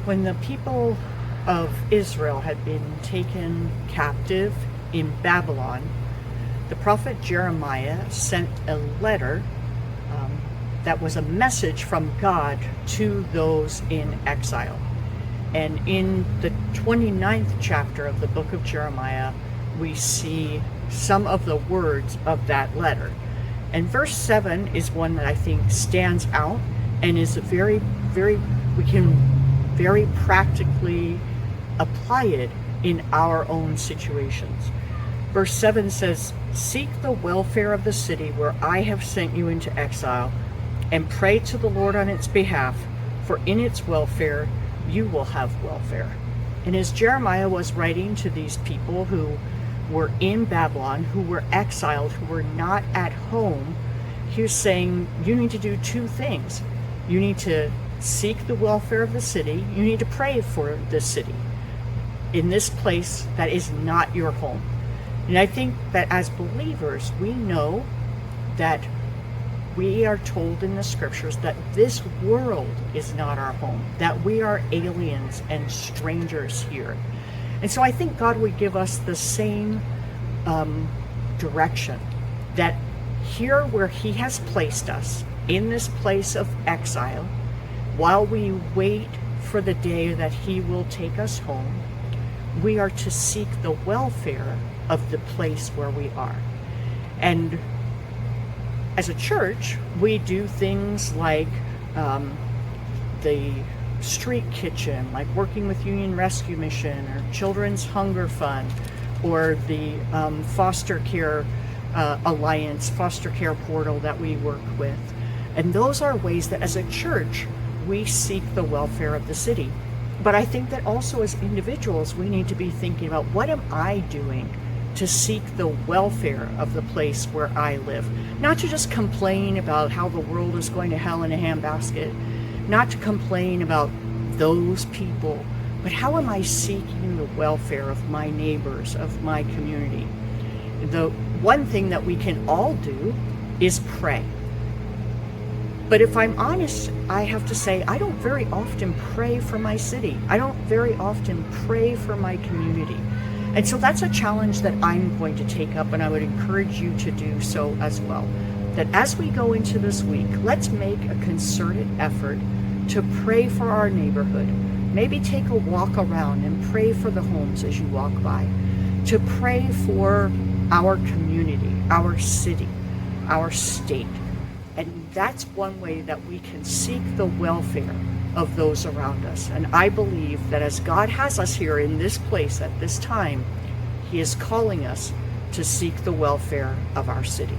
When the people of Israel had been taken captive in Babylon, the prophet Jeremiah sent a letter that was a message from God to those in exile. And in the 29th chapter of the book of Jeremiah, we see some of the words of that letter. And verse 7 is one that I think stands out and is we can very practically apply it in our own situations. Verse 7 says, "Seek the welfare of the city where I have sent you into exile, and pray to the Lord on its behalf, for in its welfare you will have welfare." And as Jeremiah was writing to these people who were in Babylon, who were exiled, who were not at home, he was saying, you need to do two things. You need to seek the welfare of the city. You need to pray for the city in this place that is not your home. And I think that as believers, we know that we are told in the scriptures that this world is not our home, that we are aliens and strangers here. And so I think God would give us the same direction, that here where he has placed us, in this place of exile, while we wait for the day that he will take us home, we are to seek the welfare of the place where we are. And as a church, we do things like the street kitchen, like working with Union Rescue Mission or Children's Hunger Fund, or the foster care alliance, foster care portal that we work with. And those are ways that as a church, we seek the welfare of the city. But I think that also as individuals, we need to be thinking about, what am I doing to seek the welfare of the place where I live? Not to just complain about how the world is going to hell in a handbasket, not to complain about those people, but how am I seeking the welfare of my neighbors, of my community? The one thing that we can all do is pray. But if I'm honest, I have to say, I don't very often pray for my city. I don't very often pray for my community. And so that's a challenge that I'm going to take up, and I would encourage you to do so as well. That as we go into this week, let's make a concerted effort to pray for our neighborhood. Maybe take a walk around and pray for the homes as you walk by. To pray for our community, our city, our state. And that's one way that we can seek the welfare of those around us. And I believe that as God has us here in this place at this time, he is calling us to seek the welfare of our city.